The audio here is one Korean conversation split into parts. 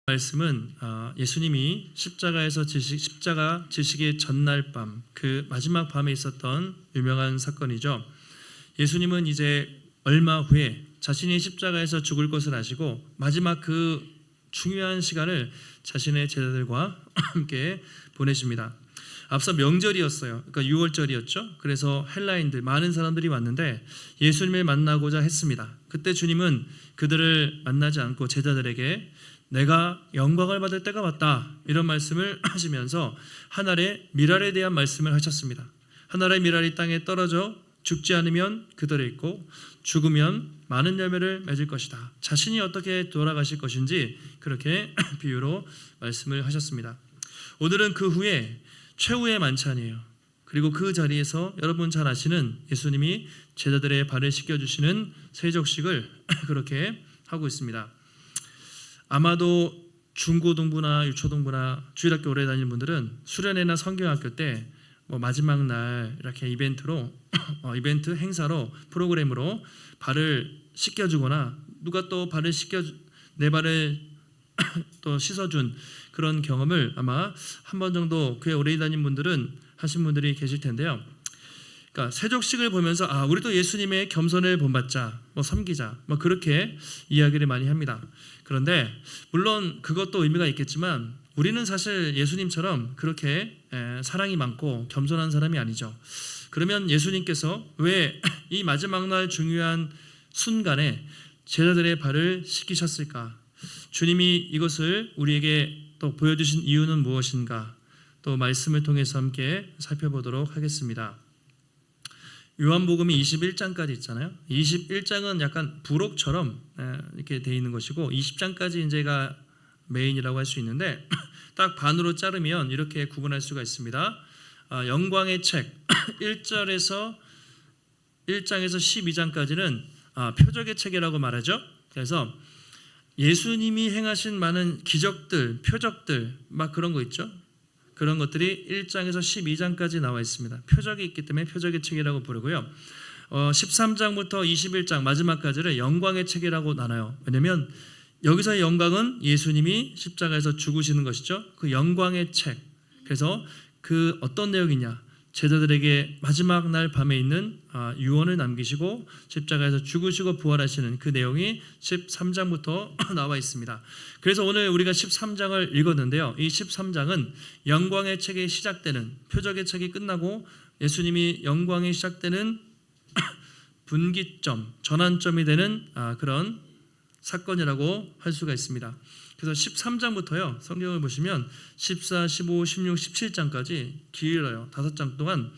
말씀은 예수님이 십자가 지시기 전날 밤, 그 마지막 밤에 있었던 유명한 사건이죠. 예수님은 이제 얼마 후에 자신이 십자가에서 죽을 것을 아시고 마지막 그 중요한 시간을 자신의 제자들과 함께 보내십니다. 앞서 명절이었어요. 그러니까 6월절이었죠. 그래서 헬라인들 많은 사람들이 왔는데 예수님을 만나고자 했습니다. 그때 주님은 그들을 만나지 않고 제자들에게 내가 영광을 받을 때가 왔다, 이런 말씀을 하시면서 한 알의 밀알에 대한 말씀을 하셨습니다. 한 알의 밀알이 땅에 떨어져 죽지 않으면 그대로 있고 죽으면 많은 열매를 맺을 것이다. 자신이 어떻게 돌아가실 것인지 그렇게 비유로 말씀을 하셨습니다. 오늘은 그 후에 최후의 만찬이에요. 그리고 그 자리에서 여러분 잘 아시는 예수님이 제자들의 발을 씻겨주시는 세족식을 그렇게 하고 있습니다. 아마도 중고등부나 유초등부나 주일학교 오래 다니는 분들은 수련회나 성경학교 때 마지막 날 이렇게 이벤트로 이벤트 행사로 프로그램으로 발을 씻겨주거나 누가 또 내 발을 또 씻어준 그런 경험을 아마 한 번 정도 교회 오래 다닌 분들은 하신 분들이 계실 텐데요. 그러니까 세족식을 보면서 우리도 예수님의 겸손을 본받자, 섬기자, 그렇게 이야기를 많이 합니다. 그런데 물론 그것도 의미가 있겠지만 우리는 사실 예수님처럼 그렇게 사랑이 많고 겸손한 사람이 아니죠. 그러면 예수님께서 왜 이 마지막 날 중요한 순간에 제자들의 발을 씻기셨을까? 주님이 이것을 우리에게 또 보여주신 이유는 무엇인가? 또 말씀을 통해서 함께 살펴보도록 하겠습니다. 요한복음이 21장까지 있잖아요. 21장은 약간 부록처럼 이렇게 돼 있는 것이고 20장까지 이제가 메인이라고 할 수 있는데 딱 반으로 자르면 이렇게 구분할 수가 있습니다. 영광의 책 1장에서 12장까지는 표적의 책이라고 말하죠. 그래서 예수님이 행하신 많은 기적들, 표적들 그런 거 있죠. 그런 것들이 1장에서 12장까지 나와 있습니다. 표적이 있기 때문에 표적의 책이라고 부르고요. 13장부터 21장 마지막까지를 영광의 책이라고 나눠요. 왜냐하면 여기서의 영광은 예수님이 십자가에서 죽으시는 것이죠. 그 영광의 책. 그래서 그 어떤 내용이냐? 제자들에게 마지막 날 밤에 있는 유언을 남기시고 십자가에서 죽으시고 부활하시는 그 내용이 13장부터 나와 있습니다. 그래서 오늘 우리가 13장을 읽었는데요. 이 13장은 영광의 책이 시작되는, 표적의 책이 끝나고 예수님이 영광이 시작되는 분기점, 전환점이 되는 그런 사건이라고 할 수가 있습니다. 그래서 13장부터요. 성경을 보시면 14, 15, 16, 17장까지 길어요. 5장 동안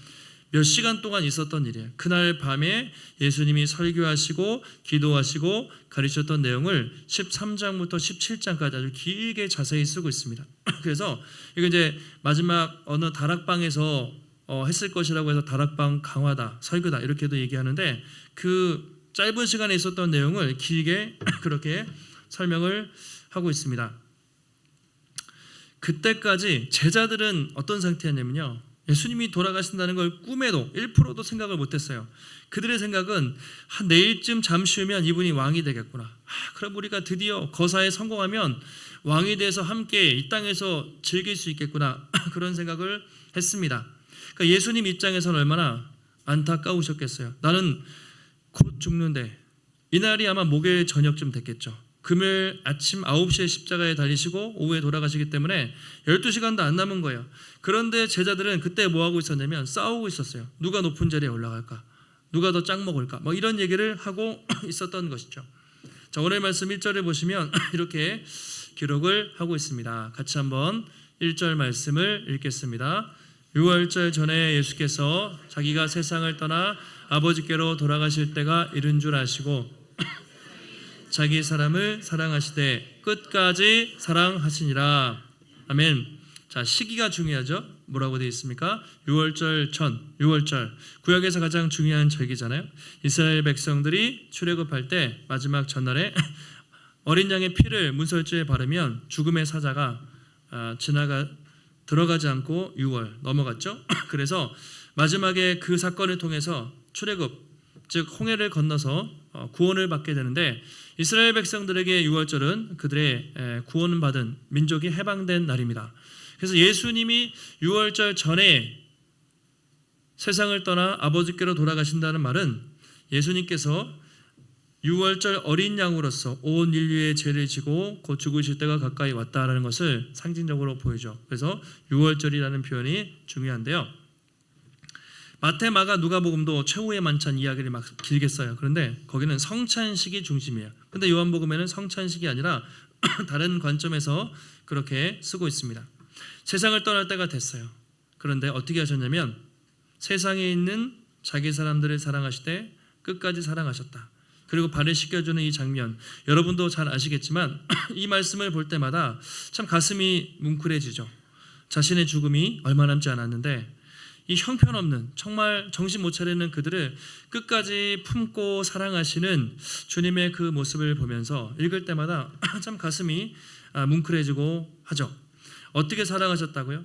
몇 시간 동안 있었던 일이에요. 그날 밤에 예수님이 설교하시고 기도하시고 가르쳤던 내용을 13장부터 17장까지 아주 길게 자세히 쓰고 있습니다. 그래서 이거 이제 마지막 어느 다락방에서 했을 것이라고 해서 다락방 강화다, 설교다 이렇게도 얘기하는데 그 짧은 시간에 있었던 내용을 길게 그렇게 설명을 하고 있습니다. 그때까지 제자들은 어떤 상태였냐면요. 예수님이 돌아가신다는 걸 꿈에도 1%도 생각을 못했어요. 그들의 생각은 내일쯤 잠시 후면 이분이 왕이 되겠구나. 그럼 우리가 드디어 거사에 성공하면 왕이 돼서 함께 이 땅에서 즐길 수 있겠구나. 그런 생각을 했습니다. 그러니까 예수님 입장에서는 얼마나 안타까우셨겠어요. 나는 곧 죽는데, 이날이 아마 목요일 저녁쯤 됐겠죠. 금요일 아침 9시에 십자가에 달리시고 오후에 돌아가시기 때문에 12시간도 안 남은 거예요. 그런데 제자들은 그때 뭐하고 있었냐면 싸우고 있었어요. 누가 높은 자리에 올라갈까? 누가 더 짱 먹을까? 이런 얘기를 하고 있었던 것이죠. 자, 오늘 말씀 1절을 보시면 이렇게 기록을 하고 있습니다. 같이 한번 1절 말씀을 읽겠습니다. 6월절 전에 예수께서 자기가 세상을 떠나 아버지께로 돌아가실 때가 이른 줄 아시고 자기 사람을 사랑하시되 끝까지 사랑하시니라. 아멘. 자, 시기가 중요하죠. 뭐라고 되어 있습니까? 6월절 전, 6월절. 구약에서 가장 중요한 절기잖아요. 이스라엘 백성들이 출애굽할 때 마지막 전날에 어린 양의 피를 문설주에 바르면 죽음의 사자가 들어가지 않고 6월 넘어갔죠. 그래서 마지막에 그 사건을 통해서 출애굽, 즉 홍해를 건너서 구원을 받게 되는데 이스라엘 백성들에게 유월절은 그들의 구원을 받은 민족이 해방된 날입니다. 그래서 예수님이 유월절 전에 세상을 떠나 아버지께로 돌아가신다는 말은 예수님께서 유월절 어린 양으로서 온 인류의 죄를 지고 곧 죽으실 때가 가까이 왔다라는 것을 상징적으로 보여줘. 그래서 유월절이라는 표현이 중요한데요. 마태, 마가, 누가복음도 최후의 만찬 이야기를 막 길게 써요. 그런데 거기는 성찬식이 중심이에요. 근데 요한복음에는 성찬식이 아니라 다른 관점에서 그렇게 쓰고 있습니다. 세상을 떠날 때가 됐어요. 그런데 어떻게 하셨냐면 세상에 있는 자기 사람들을 사랑하시되 끝까지 사랑하셨다. 그리고 발을 씻겨주는 이 장면, 여러분도 잘 아시겠지만 이 말씀을 볼 때마다 참 가슴이 뭉클해지죠. 자신의 죽음이 얼마 남지 않았는데 이 형편없는, 정말 정신 못 차리는 그들을 끝까지 품고 사랑하시는 주님의 그 모습을 보면서 읽을 때마다 참 가슴이 뭉클해지고 하죠. 어떻게 사랑하셨다고요?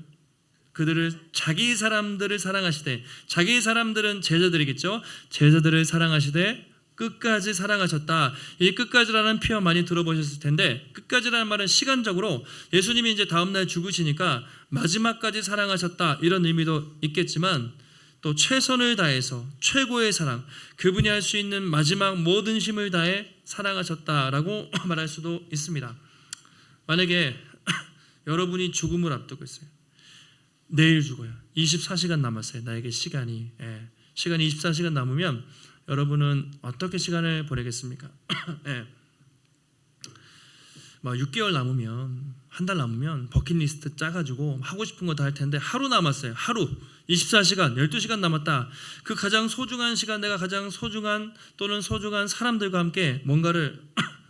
그들을 자기 사람들을 사랑하시되, 자기 사람들은 제자들이겠죠. 제자들을 사랑하시되 끝까지 사랑하셨다. 이 끝까지라는 표현 많이 들어보셨을 텐데, 끝까지라는 말은 시간적으로 예수님이 이제 다음날 죽으시니까 마지막까지 사랑하셨다 이런 의미도 있겠지만, 또 최선을 다해서 최고의 사랑, 그분이 할 수 있는 마지막 모든 힘을 다해 사랑하셨다라고 말할 수도 있습니다. 만약에 여러분이 죽음을 앞두고 있어요. 내일 죽어요. 24시간 남았어요. 나에게 시간이 24시간 남으면 여러분은 어떻게 시간을 보내겠습니까? 6개월 남으면, 한 달 남으면 버킷리스트 짜가지고 하고 싶은 거 다 할 텐데 하루 남았어요. 하루 24시간 12시간 남았다. 그 가장 소중한 시간, 내가 가장 소중한 또는 소중한 사람들과 함께 뭔가를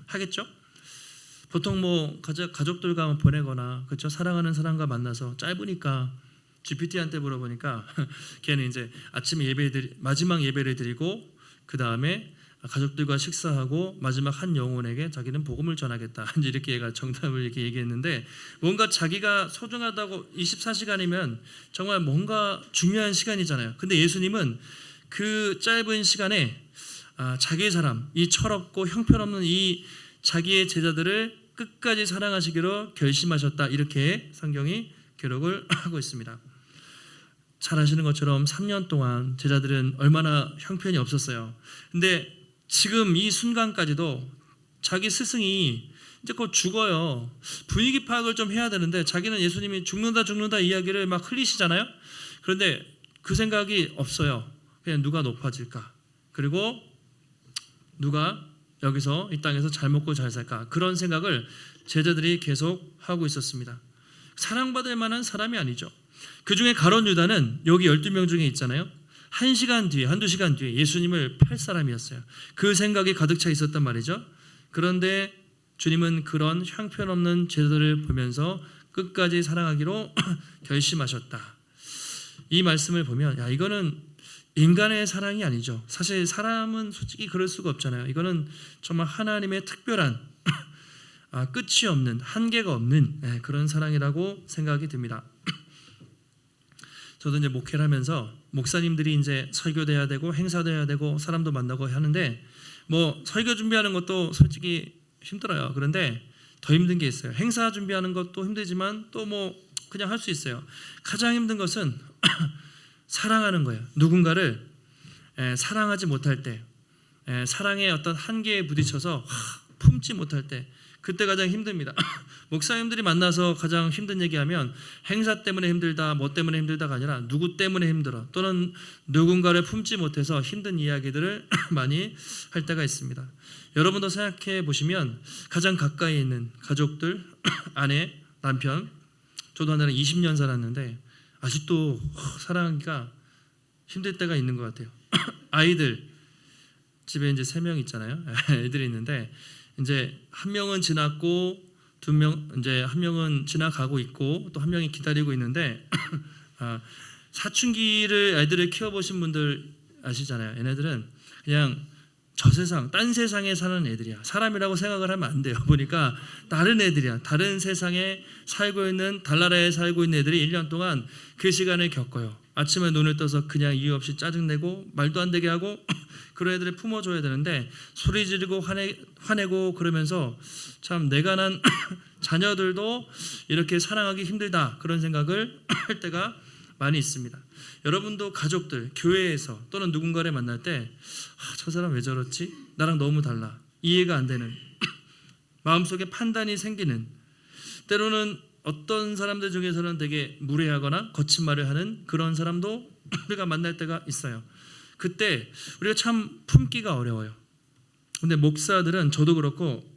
하겠죠? 보통 가족들과 보내거나, 그렇죠? 사랑하는 사람과 만나서 짧으니까 GPT한테 물어보니까 걔는 이제 아침에 마지막 예배를 드리고 그 다음에 가족들과 식사하고 마지막 한 영혼에게 자기는 복음을 전하겠다. 이렇게 얘가 정답을 이렇게 얘기했는데, 뭔가 자기가 소중하다고 24시간이면 정말 뭔가 중요한 시간이잖아요. 근데 예수님은 그 짧은 시간에 자기의 사람, 이 철없고 형편없는 이 자기의 제자들을 끝까지 사랑하시기로 결심하셨다. 이렇게 성경이 기록을 하고 있습니다. 잘 아시는 것처럼 3년 동안 제자들은 얼마나 형편이 없었어요. 근데 지금 이 순간까지도 자기 스승이 이제 곧 죽어요. 분위기 파악을 좀 해야 되는데 자기는 예수님이 죽는다 이야기를 막 흘리시잖아요. 그런데 그 생각이 없어요. 그냥 누가 높아질까? 그리고 누가 여기서 이 땅에서 잘 먹고 잘 살까? 그런 생각을 제자들이 계속 하고 있었습니다. 사랑받을 만한 사람이 아니죠. 그 중에 가룟 유다는 여기 12명 중에 있잖아요. 1시간 뒤에, 1-2시간 뒤에 예수님을 팔 사람이었어요. 그 생각이 가득 차 있었단 말이죠. 그런데 주님은 그런 형편없는 제자들을 보면서 끝까지 사랑하기로 결심하셨다. 이 말씀을 보면 이거는 인간의 사랑이 아니죠. 사실 사람은 솔직히 그럴 수가 없잖아요. 이거는 정말 하나님의 특별한 끝이 없는, 한계가 없는 그런 사랑이라고 생각이 듭니다. 저도 이제 목회를 하면서 목사님들이 이제 설교도 해야 되고 행사도 해야 되고 사람도 만나고 하는데, 설교 준비하는 것도 솔직히 힘들어요. 그런데 더 힘든 게 있어요. 행사 준비하는 것도 힘들지만 또 그냥 할 수 있어요. 가장 힘든 것은 사랑하는 거예요. 누군가를 사랑하지 못할 때, 사랑의 어떤 한계에 부딪혀서 품지 못할 때, 그때 가장 힘듭니다. 목사님들이 만나서 가장 힘든 얘기하면 행사 때문에 힘들다, 뭐 때문에 힘들다가 아니라 누구 때문에 힘들어, 또는 누군가를 품지 못해서 힘든 이야기들을 많이 할 때가 있습니다. 여러분도 생각해 보시면 가장 가까이 있는 가족들, 아내, 남편, 저도 하나는 20년 살았는데 아직도 사랑하기가 힘들 때가 있는 것 같아요. 아이들, 집에 이제 3명 있잖아요. 애들이 있는데 이제 한 명은 지났고 한 명은 지나가고 있고 또 한 명이 기다리고 있는데 사춘기를 애들을 키워보신 분들 아시잖아요. 얘네들은 그냥 저 세상, 딴 세상에 사는 애들이야. 사람이라고 생각을 하면 안 돼요. 보니까 다른 애들이야. 다른 세상에 살고 있는, 달나라에 살고 있는 애들이 1년 동안 그 시간을 겪어요. 아침에 눈을 떠서 그냥 이유 없이 짜증내고 말도 안 되게 하고 그런 애들을 품어줘야 되는데 소리 지르고 화내고 그러면서 참 내가 난 자녀들도 이렇게 사랑하기 힘들다 그런 생각을 할 때가 많이 있습니다. 여러분도 가족들, 교회에서 또는 누군가를 만날 때 저 사람 왜 저렇지? 나랑 너무 달라. 이해가 안 되는 마음속에 판단이 생기는 때로는 어떤 사람들 중에서는 되게 무례하거나 거친 말을 하는 그런 사람도 우리가 만날 때가 있어요. 그때 우리가 참 품기가 어려워요. 근데 목사들은 저도 그렇고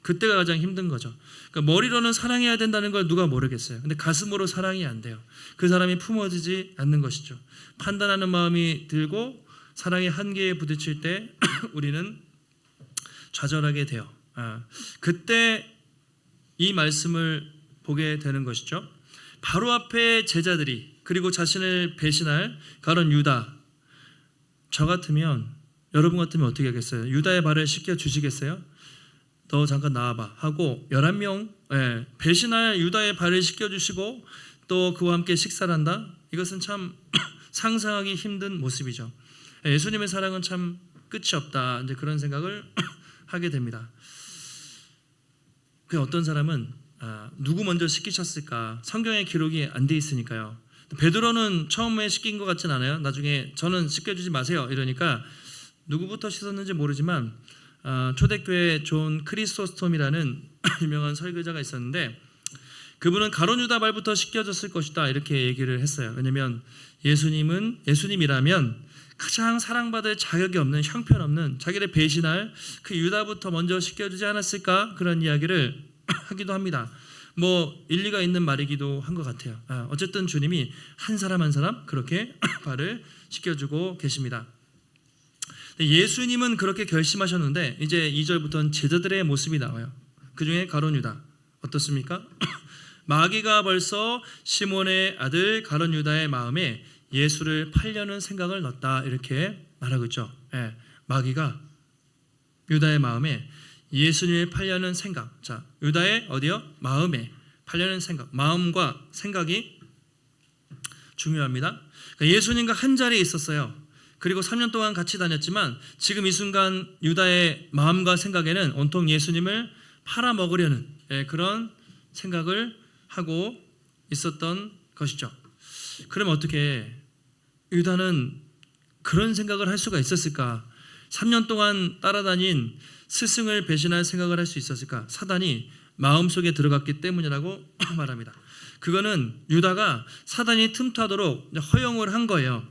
그때가 가장 힘든 거죠. 그러니까 머리로는 사랑해야 된다는 걸 누가 모르겠어요. 근데 가슴으로 사랑이 안 돼요. 그 사람이 품어지지 않는 것이죠. 판단하는 마음이 들고 사랑의 한계에 부딪힐 때 우리는 좌절하게 돼요. 그때 이 말씀을 보게 되는 것이죠. 바로 앞에 제자들이 그리고 자신을 배신할 가론 유다. 저 같으면 여러분 같으면 어떻게 하겠어요? 유다의 발을 씻겨 주시겠어요? 너 잠깐 나와봐 하고 11명 배신할 유다의 발을 씻겨 주시고 또 그와 함께 식사를 한다. 이것은 참 상상하기 힘든 모습이죠. 예수님의 사랑은 참 끝이 없다. 이제 그런 생각을 하게 됩니다. 그 어떤 사람은 누구 먼저 시키셨을까? 성경에 기록이 안 돼 있으니까요. 베드로는 처음에 시킨 것 같진 않아요. 나중에 저는 시켜주지 마세요 이러니까 누구부터 씻었는지 모르지만 초대교회 존 크리소스톰이라는 유명한 설교자가 있었는데 그분은 가론 유다 발부터 씻겨졌을 것이다 이렇게 얘기를 했어요. 왜냐하면 예수님이라면 가장 사랑받을 자격이 없는 형편없는 자기를 배신할 그 유다부터 먼저 씻겨주지 않았을까 그런 이야기를 하기도 합니다. 뭐 일리가 있는 말이기도 한 것 같아요. 어쨌든 주님이 한 사람 한 사람 그렇게 발을 씻겨주고 계십니다. 예수님은 그렇게 결심하셨는데 이제 2절부터는 제자들의 모습이 나와요. 그 중에 가론 유다 어떻습니까? 마귀가 벌써 시몬의 아들 가론 유다의 마음에 예수를 팔려는 생각을 넣었다 이렇게 말하고 있죠. 마귀가 유다의 마음에 예수님을 팔려는 생각. 자, 유다의 어디요? 마음에 팔려는 생각. 마음과 생각이 중요합니다. 그러니까 예수님과 한 자리에 있었어요. 그리고 3년 동안 같이 다녔지만 지금 이 순간 유다의 마음과 생각에는 온통 예수님을 팔아먹으려는 그런 생각을 하고 있었던 것이죠. 그럼 어떻게 유다는 그런 생각을 할 수가 있었을까? 3년 동안 따라다닌 스승을 배신할 생각을 할 수 있었을까? 사단이 마음속에 들어갔기 때문이라고 말합니다. 그거는 유다가 사단이 틈타도록 허용을 한 거예요.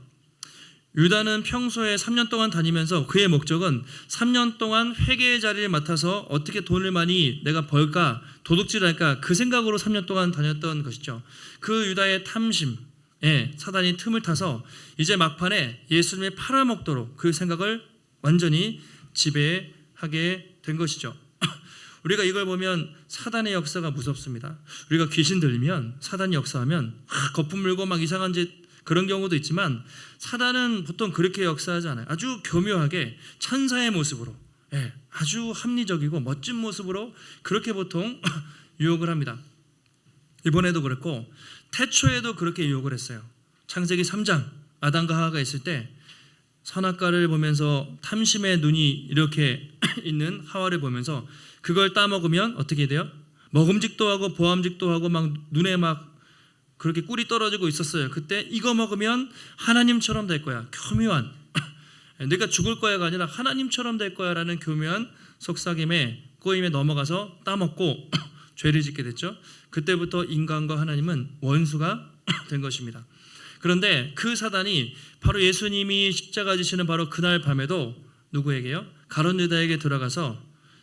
유다는 평소에 3년 동안 다니면서 그의 목적은 3년 동안 회개의 자리를 맡아서 어떻게 돈을 많이 내가 벌까 도둑질을 할까 그 생각으로 3년 동안 다녔던 것이죠. 그 유다의 탐심에 사단이 틈을 타서 이제 막판에 예수님을 팔아먹도록 그 생각을 완전히 지배하게 된 것이죠. 우리가 이걸 보면 사단의 역사가 무섭습니다. 우리가 귀신 들리면 사단이 역사하면 거품 물고 막 이상한 짓 그런 경우도 있지만 사단은 보통 그렇게 역사하지 않아요. 아주 교묘하게 천사의 모습으로 아주 합리적이고 멋진 모습으로 그렇게 보통 유혹을 합니다. 이번에도 그랬고 태초에도 그렇게 유혹을 했어요. 창세기 3장 아담과 하와가 있을 때 선악과를 보면서 탐심의 눈이 이렇게 있는 하와를 보면서 그걸 따먹으면 어떻게 돼요? 먹음직도 하고 보암직도 하고 막 눈에 막 그렇게 꿀이 떨어지고 있었어요. 그때 이거 먹으면 하나님처럼 될 거야. 교묘한 내가 죽을 거야가 아니라 하나님처럼 될 거야라는 교묘한 속삭임에 꼬임에 넘어가서 따먹고 죄를 짓게 됐죠. 그때부터 인간과 하나님은 원수가 된 것입니다. 그런데 그 사단이 바로 예수님이 십자가 지시는 바로 그날 밤에도 누구에게요? 가론 유다에게 들어가서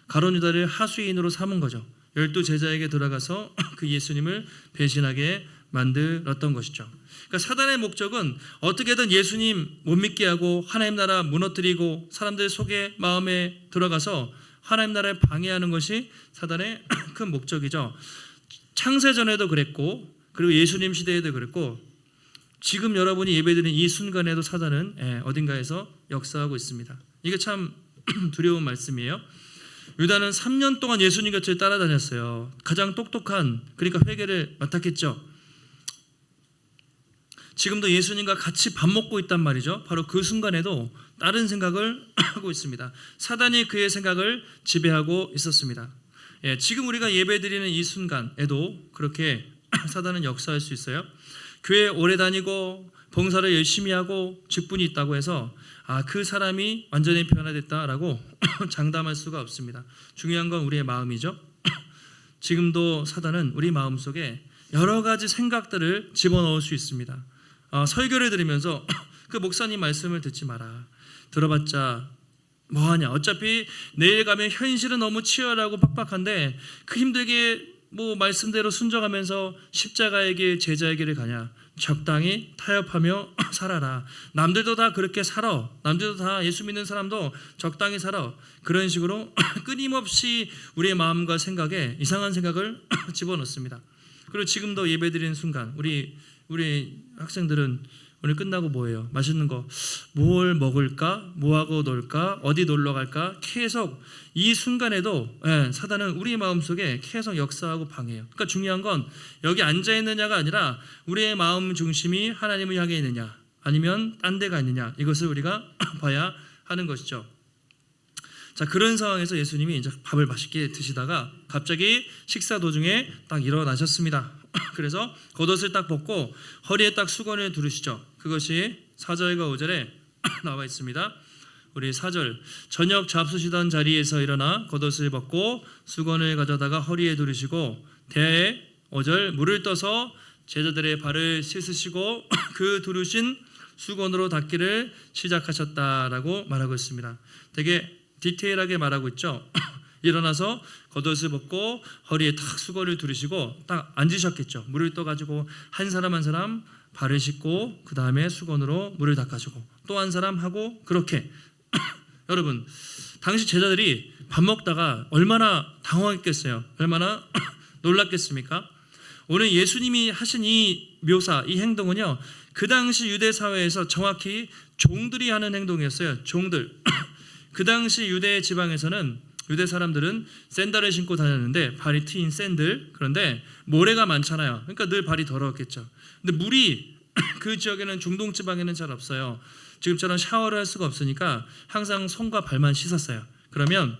가론 유다를 하수인으로 삼은 거죠. 12 제자에게 들어가서 그 예수님을 배신하게 만들었던 것이죠. 그러니까 사단의 목적은 어떻게든 예수님 못 믿게 하고 하나님 나라 무너뜨리고 사람들 속에 마음에 들어가서 하나님 나라를 방해하는 것이 사단의 큰 목적이죠. 창세전에도 그랬고 그리고 예수님 시대에도 그랬고 지금 여러분이 예배드리는 이 순간에도 사단은 어딘가에서 역사하고 있습니다. 이게 참 두려운 말씀이에요. 유다는 3년 동안 예수님 곁을 따라다녔어요. 가장 똑똑한 그러니까 회개를 맡았겠죠. 지금도 예수님과 같이 밥 먹고 있단 말이죠. 바로 그 순간에도 다른 생각을 하고 있습니다. 사단이 그의 생각을 지배하고 있었습니다. 지금 우리가 예배드리는 이 순간에도 그렇게 사단은 역사할 수 있어요. 교회 오래 다니고 봉사를 열심히 하고 직분이 있다고 해서 그 사람이 완전히 변화됐다라고 장담할 수가 없습니다. 중요한 건 우리의 마음이죠. 지금도 사단은 우리 마음속에 여러 가지 생각들을 집어넣을 수 있습니다. 설교를 들으면서 그 목사님 말씀을 듣지 마라. 들어봤자 뭐하냐. 어차피 내일 가면 현실은 너무 치열하고 빡빡한데 그 힘들게 말씀대로 순종하면서 십자가의 길, 제자의 길을 가냐. 적당히 타협하며 살아라. 남들도 다 그렇게 살아. 남들도 다 예수 믿는 사람도 적당히 살아. 그런 식으로 끊임없이 우리의 마음과 생각에 이상한 생각을 집어넣습니다. 그리고 지금도 예배드리는 순간 우리 학생들은 오늘 끝나고 뭐예요? 맛있는 거 뭘 먹을까? 뭐하고 놀까? 어디 놀러 갈까? 계속 이 순간에도 사단은 우리 마음속에 계속 역사하고 방해해요. 그러니까 중요한 건 여기 앉아있느냐가 아니라 우리의 마음 중심이 하나님을 향해 있느냐 아니면 딴 데가 있느냐, 이것을 우리가 봐야 하는 것이죠. 자, 그런 상황에서 예수님이 이제 밥을 맛있게 드시다가 갑자기 식사 도중에 딱 일어나셨습니다. 그래서 겉옷을 딱 벗고 허리에 딱 수건을 두르시죠. 그것이 4절과 5절에 나와 있습니다. 우리 4절, 저녁 잡수시던 자리에서 일어나 겉옷을 벗고 수건을 가져다가 허리에 두르시고 대야에 5절 물을 떠서 제자들의 발을 씻으시고 그 두르신 수건으로 닦기를 시작하셨다라고 말하고 있습니다. 되게 디테일하게 말하고 있죠. 일어나서 겉옷을 벗고 허리에 탁 수건을 두르시고 딱 앉으셨겠죠. 물을 떠가지고 한 사람 한 사람 발을 씻고 그 다음에 수건으로 물을 닦아주고 또 한 사람 하고 그렇게 여러분, 당시 제자들이 밥 먹다가 얼마나 당황했겠어요. 얼마나 놀랐겠습니까? 오늘 예수님이 하신 이 묘사, 이 행동은요, 그 당시 유대 사회에서 정확히 종들이 하는 행동이었어요. 종들. 그 당시 유대 지방에서는 유대 사람들은 샌들을 신고 다녔는데 발이 트인 샌들, 그런데 모래가 많잖아요. 그러니까 늘 발이 더러웠겠죠. 근데 물이 그 지역에는 중동 지방에는 잘 없어요. 지금처럼 샤워를 할 수가 없으니까 항상 손과 발만 씻었어요. 그러면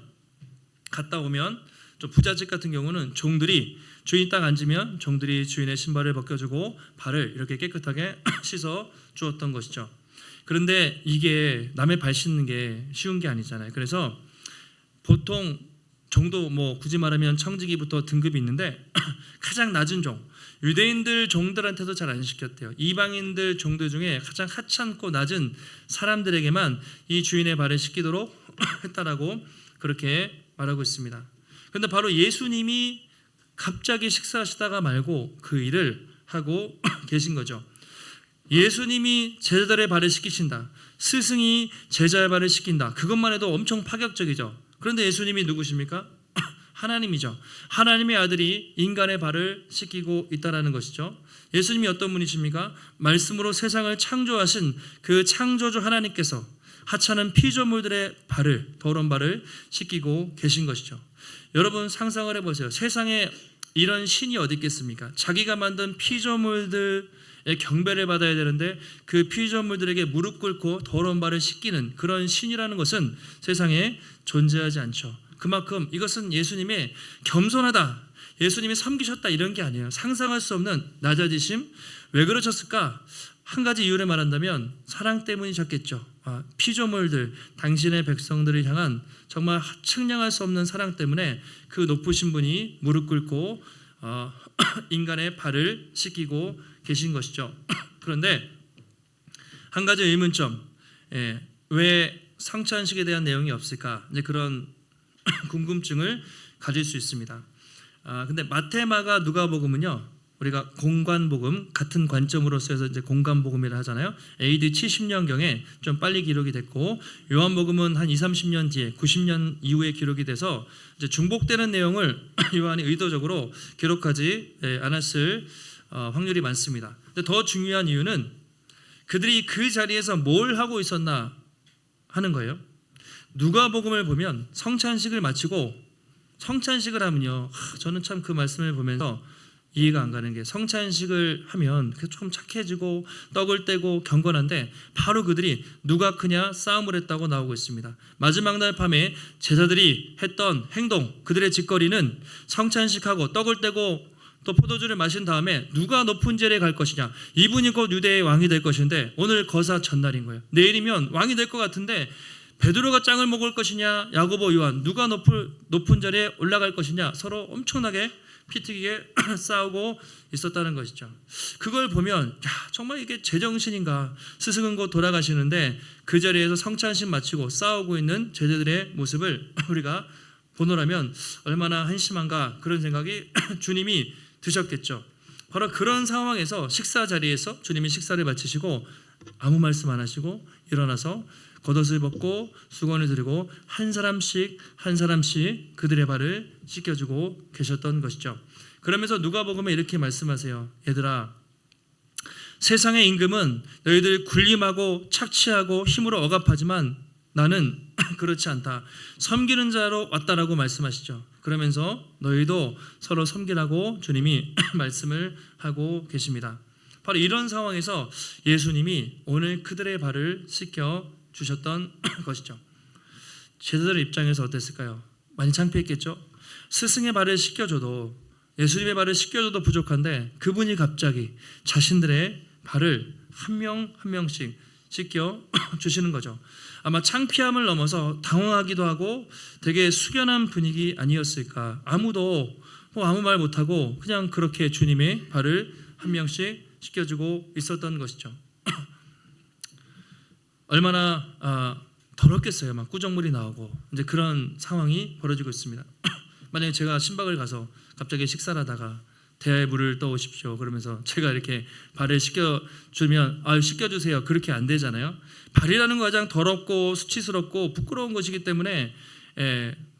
갔다 오면 좀 부잣집 같은 경우는 종들이 주인 딱 앉으면 종들이 주인의 신발을 벗겨주고 발을 이렇게 깨끗하게 씻어 주었던 것이죠. 그런데 이게 남의 발 씻는 게 쉬운 게 아니잖아요. 그래서 보통 종도 굳이 말하면 청지기부터 등급이 있는데 가장 낮은 종, 유대인들 종들한테도 잘 안 시켰대요. 이방인들 종들 중에 가장 하찮고 낮은 사람들에게만 이 주인의 발을 씻기도록 했다라고 그렇게 말하고 있습니다. 그런데 바로 예수님이 갑자기 식사하시다가 말고 그 일을 하고 계신 거죠. 예수님이 제자들의 발을 씻기신다. 스승이 제자의 발을 씻긴다. 그것만 해도 엄청 파격적이죠. 그런데 예수님이 누구십니까? 하나님이죠. 하나님의 아들이 인간의 발을 씻기고 있다라는 것이죠. 예수님이 어떤 분이십니까? 말씀으로 세상을 창조하신 그 창조주 하나님께서 하찮은 피조물들의 발을, 더러운 발을 씻기고 계신 것이죠. 여러분 상상을 해보세요. 세상에 이런 신이 어디 있겠습니까? 자기가 만든 피조물들의 경배를 받아야 되는데 그 피조물들에게 무릎 꿇고 더러운 발을 씻기는 그런 신이라는 것은 세상에 존재하지 않죠. 그만큼 이것은 예수님의 겸손하다, 예수님이 섬기셨다 이런 게 아니에요. 상상할 수 없는 낮아지심. 왜 그러셨을까? 한 가지 이유를 말한다면 사랑 때문이셨겠죠. 피조물들, 당신의 백성들을 향한 정말 측량할 수 없는 사랑 때문에 그 높으신 분이 무릎 꿇고 인간의 발을 씻기고 계신 것이죠. 그런데 한 가지 의문점, 왜 성찬식에 대한 내용이 없을까? 이제 그런 궁금증을 가질 수 있습니다. 근데 마태, 마가, 누가복음은요, 우리가 공관복음 같은 관점으로서 해서 이제 공관복음이라 하잖아요. AD 70년경에 좀 빨리 기록이 됐고, 요한복음은 한 20-30년 뒤에 90년 이후에 기록이 돼서 이제 중복되는 내용을 요한이 의도적으로 기록하지 않았을 확률이 많습니다. 근데 더 중요한 이유는 그들이 그 자리에서 뭘 하고 있었나 하는 거예요. 누가복음을 보면 성찬식을 마치고, 성찬식을 하면요, 저는 참 그 말씀을 보면서 이해가 안 가는 게 성찬식을 하면 조금 착해지고 떡을 떼고 경건한데 바로 그들이 누가 크냐 싸움을 했다고 나오고 있습니다. 마지막 날 밤에 제자들이 했던 행동, 그들의 짓거리는 성찬식하고 떡을 떼고 또 포도주를 마신 다음에 누가 높은 자리에 갈 것이냐, 이분이 곧 유대의 왕이 될 것인데 오늘 거사 전날인 거예요. 내일이면 왕이 될 것 같은데 베드로가 짱을 먹을 것이냐, 야고보, 요한 누가 높은 자리에 올라갈 것이냐, 서로 엄청나게 피튀기게 싸우고 있었다는 것이죠. 그걸 보면 야, 정말 이게 제정신인가. 스승은 곧 돌아가시는데 그 자리에서 성찬식 마치고 싸우고 있는 제자들의 모습을 우리가 보노라면 얼마나 한심한가, 그런 생각이 주님이 드셨겠죠. 바로 그런 상황에서 식사 자리에서 주님이 식사를 마치시고 아무 말씀 안 하시고 일어나서 겉옷을 벗고 수건을 들고 한 사람씩 그들의 발을 씻겨주고 계셨던 것이죠. 그러면서 누가복음에 이렇게 말씀하세요. 얘들아, 세상의 임금은 너희들 군림하고 착취하고 힘으로 억압하지만 나는 그렇지 않다. 섬기는 자로 왔다라고 말씀하시죠. 그러면서 너희도 서로 섬기라고 주님이 말씀을 하고 계십니다. 바로 이런 상황에서 예수님이 오늘 그들의 발을 씻겨 주셨던 것이죠. 제자들의 입장에서 어땠을까요? 많이 창피했겠죠. 스승의 발을 씻겨줘도, 예수님의 발을 씻겨줘도 부족한데 그분이 갑자기 자신들의 발을 한 명 한 명씩 씻겨 주시는 거죠. 아마 창피함을 넘어서 당황하기도 하고 되게 숙연한 분위기 아니었을까. 아무도 아무 말 못하고 그냥 그렇게 주님의 발을 한 명씩 씻겨주고 있었던 것이죠. 얼마나 더럽겠어요. 막 꾸정물이 나오고 이제 그런 상황이 벌어지고 있습니다. 만약에 제가 신박을 가서 갑자기 식사를 하다가 대야에 물을 떠오십시오 그러면서 제가 이렇게 발을 씻겨주면 씻겨주세요, 그렇게 안 되잖아요. 발이라는 거 가장 더럽고 수치스럽고 부끄러운 것이기 때문에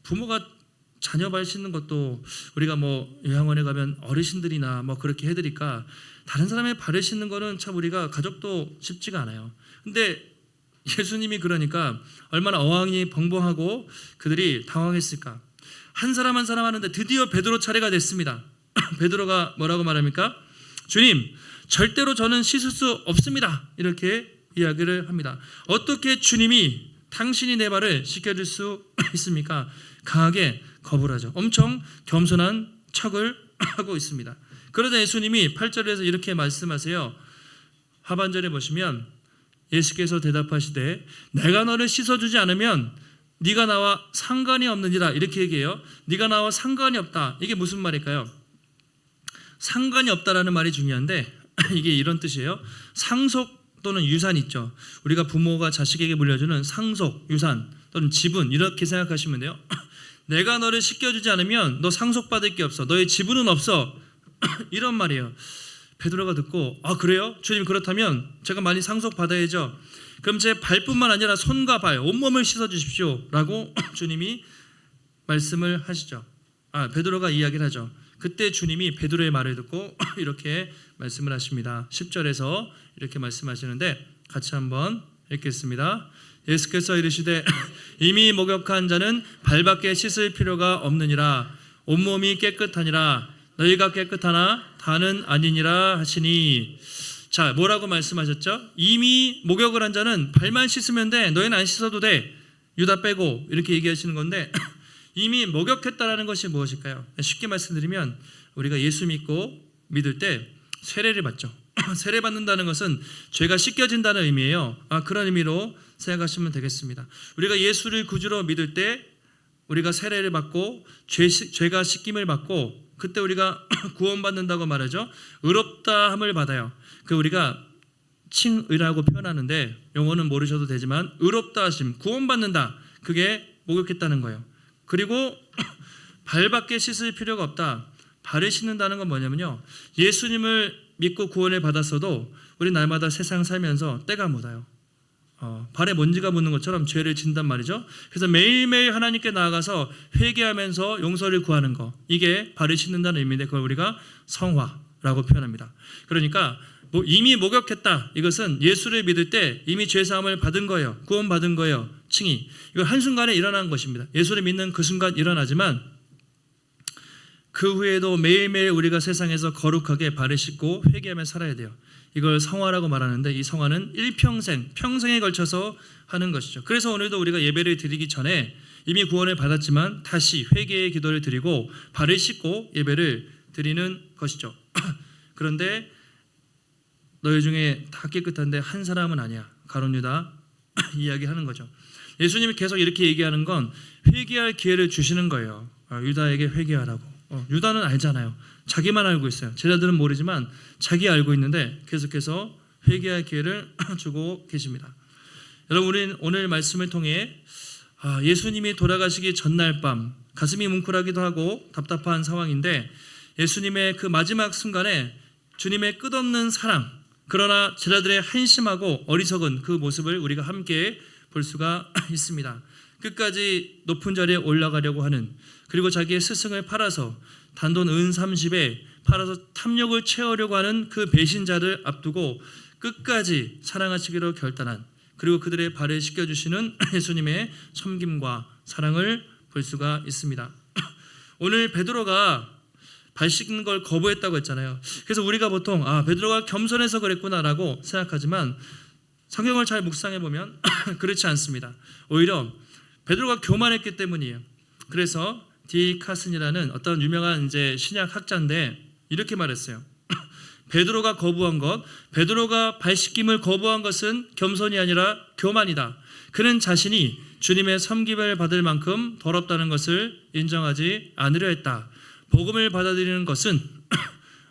부모가 자녀 발 씻는 것도 우리가 요양원에 가면 어르신들이나 그렇게 해드릴까, 다른 사람의 발을 씻는 거는 참 우리가 가족도 쉽지가 않아요. 근데 예수님이 그러니까 얼마나 어황이 벙벙하고 그들이 당황했을까. 한 사람 한 사람 하는데 드디어 베드로 차례가 됐습니다. 베드로가 뭐라고 말합니까? 주님, 절대로 저는 씻을 수 없습니다. 이렇게 이야기를 합니다. 어떻게 주님이 당신이 내 발을 씻겨줄 수 있습니까? 강하게 거부를 하죠. 엄청 겸손한 척을 하고 있습니다. 그러자 예수님이 8절에서 이렇게 말씀하세요. 하반절에 보시면 예수께서 대답하시되 내가 너를 씻어주지 않으면 네가 나와 상관이 없느니라, 이렇게 얘기해요. 네가 나와 상관이 없다. 이게 무슨 말일까요? 상관이 없다라는 말이 중요한데 이게 이런 뜻이에요. 상속 또는 유산 있죠. 우리가 부모가 자식에게 물려주는 상속, 유산 또는 지분, 이렇게 생각하시면 돼요. 내가 너를 씻겨주지 않으면 너 상속받을 게 없어. 너의 지분은 없어. 이런 말이에요. 베드로가 듣고 그래요? 주님, 그렇다면 제가 많이 상속받아야죠. 그럼 제 발뿐만 아니라 손과 발, 온몸을 씻어주십시오 라고 주님이 말씀을 하시죠. 베드로가 이야기를 하죠. 그때 주님이 베드로의 말을 듣고 이렇게 말씀을 하십니다. 10절에서 이렇게 말씀하시는데 같이 한번 읽겠습니다. 예수께서 이르시되 이미 목욕한 자는 발밖에 씻을 필요가 없느니라. 온몸이 깨끗하니라. 너희가 깨끗하나 다는 아니니라 하시니. 자, 뭐라고 말씀하셨죠? 이미 목욕을 한 자는 발만 씻으면 돼. 너희는 안 씻어도 돼. 유다 빼고, 이렇게 얘기하시는 건데 이미 목욕했다라는 것이 무엇일까요? 쉽게 말씀드리면 우리가 예수 믿을 때 세례를 받죠. 세례 받는다는 것은 죄가 씻겨진다는 의미예요. 그런 의미로 생각하시면 되겠습니다. 우리가 예수를 구주로 믿을 때 우리가 세례를 받고 죄가 씻김을 받고 그때 우리가 구원받는다고 말하죠. 의롭다함을 받아요. 우리가 칭의라고 표현하는데 용어는 모르셔도 되지만 의롭다 하심, 구원받는다, 그게 목욕했다는 거예요. 그리고 발밖에 씻을 필요가 없다. 발을 씻는다는 건 뭐냐면요, 예수님을 믿고 구원을 받았어도 우리 날마다 세상 살면서 때가 묻어요. 발에 먼지가 묻는 것처럼 죄를 진단 말이죠. 그래서 매일매일 하나님께 나아가서 회개하면서 용서를 구하는 거, 이게 발을 씻는다는 의미인데 그걸 우리가 성화라고 표현합니다. 그러니까 이미 목욕했다, 이것은 예수를 믿을 때 이미 죄사함을 받은 거예요. 구원받은 거예요. 칭의. 이거 한순간에 일어나는 것입니다. 예수를 믿는 그 순간 일어나지만 그 후에도 매일매일 우리가 세상에서 거룩하게 발을 씻고 회개하며 살아야 돼요. 이걸 성화라고 말하는데 이 성화는 일평생, 평생에 걸쳐서 하는 것이죠. 그래서 오늘도 우리가 예배를 드리기 전에 이미 구원을 받았지만 다시 회개의 기도를 드리고 발을 씻고 예배를 드리는 것이죠. 그런데 너희 중에 다 깨끗한데 한 사람은 아니야. 가룟 유다 이야기하는 거죠. 예수님이 계속 이렇게 얘기하는 건 회개할 기회를 주시는 거예요. 유다에게 회개하라고. 유다는 알잖아요. 자기만 알고 있어요. 제자들은 모르지만 자기 알고 있는데 계속해서 회개할 기회를 주고 계십니다. 여러분, 우리는 오늘 말씀을 통해 예수님이 돌아가시기 전날 밤 가슴이 뭉클하기도 하고 답답한 상황인데 예수님의 그 마지막 순간에 주님의 끝없는 사랑, 그러나 제자들의 한심하고 어리석은 그 모습을 우리가 함께 볼 수가 있습니다. 끝까지 높은 자리에 올라가려고 하는, 그리고 자기의 스승을 팔아서 단돈 은 30에 팔아서 탐욕을 채우려고 하는 그 배신자를 앞두고 끝까지 사랑하시기로 결단한, 그리고 그들의 발을 씻겨주시는 예수님의 섬김과 사랑을 볼 수가 있습니다. 오늘 베드로가 발 씻는 걸 거부했다고 했잖아요. 그래서 우리가 보통 베드로가 겸손해서 그랬구나라고 생각하지만 성경을 잘 묵상해 보면 그렇지 않습니다. 오히려 베드로가 교만했기 때문이에요. 그래서 디카슨이라는 어떤 유명한 신약 학자인데 이렇게 말했어요. 베드로가 거부한 것, 베드로가 발 씻김을 거부한 것은 겸손이 아니라 교만이다. 그는 자신이 주님의 섬김을 받을 만큼 더럽다는 것을 인정하지 않으려 했다. 복음을 받아들이는 것은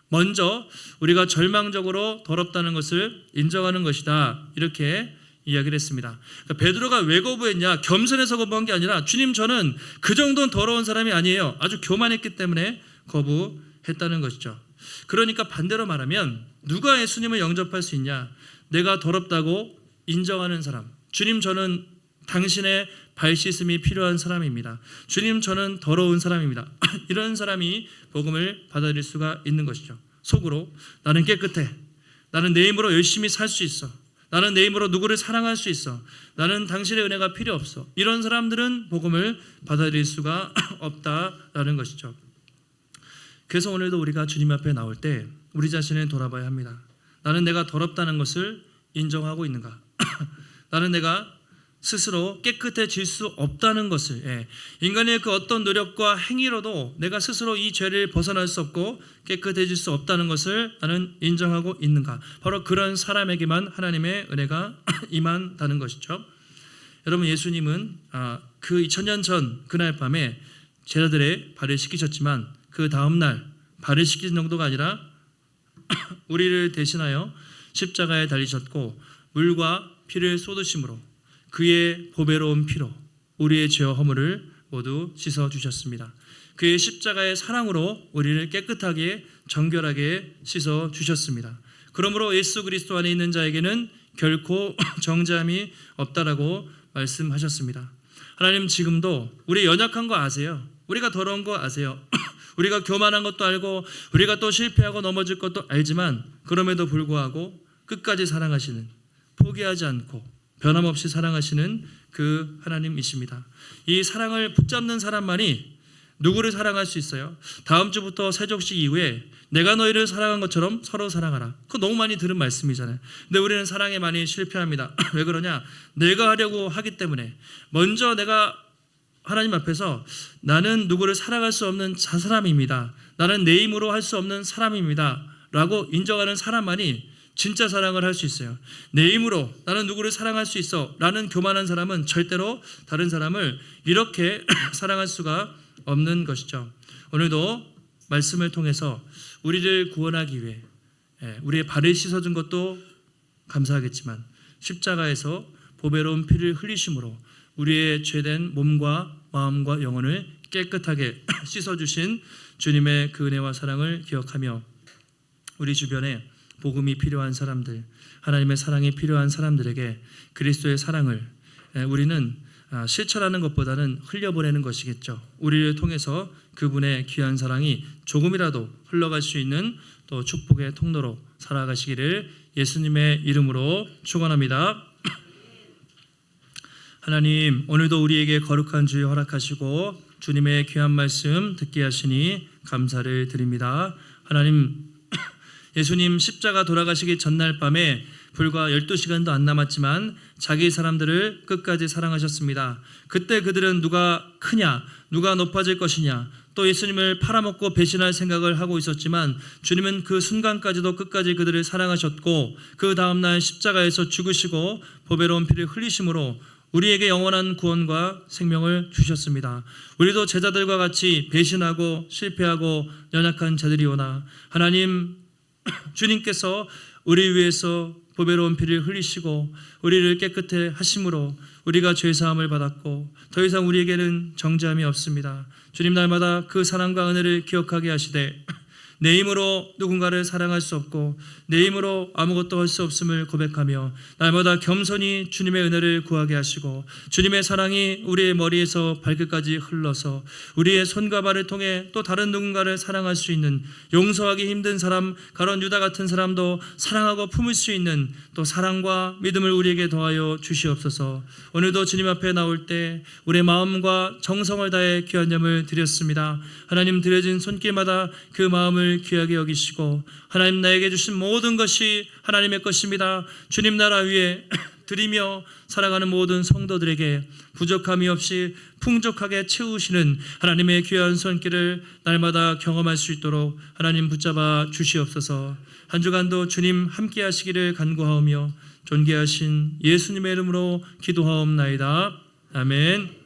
먼저 우리가 절망적으로 더럽다는 것을 인정하는 것이다. 이렇게 이야기를 했습니다. 그러니까 베드로가 왜 거부했냐? 겸손해서 거부한 게 아니라 주님, 저는 그 정도는 더러운 사람이 아니에요. 아주 교만했기 때문에 거부했다는 것이죠. 그러니까 반대로 말하면 누가 예수님을 영접할 수 있냐? 내가 더럽다고 인정하는 사람. 주님, 저는 당신의 발 씻음이 필요한 사람입니다. 주님, 저는 더러운 사람입니다. 이런 사람이 복음을 받아들일 수가 있는 것이죠. 속으로 나는 깨끗해. 나는 내 힘으로 열심히 살 수 있어. 나는 내 힘으로 누구를 사랑할 수 있어. 나는 당신의 은혜가 필요 없어. 이런 사람들은 복음을 받아들일 수가 없다라는 것이죠. 그래서 오늘도 우리가 주님 앞에 나올 때 우리 자신을 돌아봐야 합니다. 나는 내가 더럽다는 것을 인정하고 있는가? 나는 내가 스스로 깨끗해질 수 없다는 것을, 인간의 그 어떤 노력과 행위로도 내가 스스로 이 죄를 벗어날 수 없고 깨끗해질 수 없다는 것을 나는 인정하고 있는가? 바로 그런 사람에게만 하나님의 은혜가 임한다는 것이죠. 여러분, 예수님은 그 2000년 전 그날 밤에 제자들의 발을 씻기셨지만 그 다음날 발을 씻기는 정도가 아니라 우리를 대신하여 십자가에 달리셨고 물과 피를 쏟으심으로 그의 보배로운 피로 우리의 죄와 허물을 모두 씻어주셨습니다. 그의 십자가의 사랑으로 우리를 깨끗하게 정결하게 씻어주셨습니다. 그러므로 예수 그리스도 안에 있는 자에게는 결코 정죄함이 없다라고 말씀하셨습니다. 하나님, 지금도 우리 연약한 거 아세요. 우리가 더러운 거 아세요. 우리가 교만한 것도 알고 우리가 또 실패하고 넘어질 것도 알지만 그럼에도 불구하고 끝까지 사랑하시는, 포기하지 않고 변함없이 사랑하시는 그 하나님이십니다. 이 사랑을 붙잡는 사람만이 누구를 사랑할 수 있어요? 다음 주부터 세족식 이후에 내가 너희를 사랑한 것처럼 서로 사랑하라. 그거 너무 많이 들은 말씀이잖아요. 근데 우리는 사랑에 많이 실패합니다. 왜 그러냐? 내가 하려고 하기 때문에. 먼저 내가 하나님 앞에서 나는 누구를 사랑할 수 없는 사람입니다. 나는 내 힘으로 할 수 없는 사람입니다. 라고 인정하는 사람만이 진짜 사랑을 할 수 있어요. 내 힘으로 나는 누구를 사랑할 수 있어 라는 교만한 사람은 절대로 다른 사람을 이렇게 사랑할 수가 없는 것이죠. 오늘도 말씀을 통해서 우리를 구원하기 위해 우리의 발을 씻어준 것도 감사하겠지만 십자가에서 보배로운 피를 흘리심으로 우리의 죄된 몸과 마음과 영혼을 깨끗하게 씻어주신 주님의 그 은혜와 사랑을 기억하며 우리 주변에 복음이 필요한 사람들, 하나님의 사랑이 필요한 사람들에게 그리스도의 사랑을 우리는 실천하는 것보다는 흘려보내는 것이겠죠. 우리를 통해서 그분의 귀한 사랑이 조금이라도 흘러갈 수 있는 또 축복의 통로로 살아가시기를 예수님의 이름으로 축원합니다. 하나님, 오늘도 우리에게 거룩한 주여 허락하시고 주님의 귀한 말씀 듣게 하시니 감사를 드립니다. 하나님, 예수님 십자가 돌아가시기 전날 밤에 불과 12시간도 안 남았지만 자기 사람들을 끝까지 사랑하셨습니다. 그때 그들은 누가 크냐, 누가 높아질 것이냐, 또 예수님을 팔아먹고 배신할 생각을 하고 있었지만 주님은 그 순간까지도 끝까지 그들을 사랑하셨고 그 다음날 십자가에서 죽으시고 보배로운 피를 흘리심으로 우리에게 영원한 구원과 생명을 주셨습니다. 우리도 제자들과 같이 배신하고 실패하고 연약한 자들이오나 하나님, 주님께서 우리 위해서 보배로운 피를 흘리시고 우리를 깨끗해 하심으로 우리가 죄사함을 받았고 더 이상 우리에게는 정죄함이 없습니다. 주님, 날마다 그 사랑과 은혜를 기억하게 하시되 내 힘으로 누군가를 사랑할 수 없고 내 힘으로 아무것도 할 수 없음을 고백하며 날마다 겸손히 주님의 은혜를 구하게 하시고 주님의 사랑이 우리의 머리에서 발끝까지 흘러서 우리의 손과 발을 통해 또 다른 누군가를 사랑할 수 있는, 용서하기 힘든 사람, 가론 유다 같은 사람도 사랑하고 품을 수 있는 또 사랑과 믿음을 우리에게 더하여 주시옵소서. 오늘도 주님 앞에 나올 때 우리의 마음과 정성을 다해 귀한 예물 드렸습니다. 하나님, 드려진 손길마다 그 마음을 귀하게 여기시고 하나님, 나에게 주신 모든 것이 하나님의 것입니다. 주님 나라 위에 드리며 살아가는 모든 성도들에게 부족함이 없이 풍족하게 채우시는 하나님의 귀한 손길을 날마다 경험할 수 있도록 하나님 붙잡아 주시옵소서. 한 주간도 주님 함께 하시기를 간구하오며 존귀하신 예수님의 이름으로 기도하옵나이다. 아멘.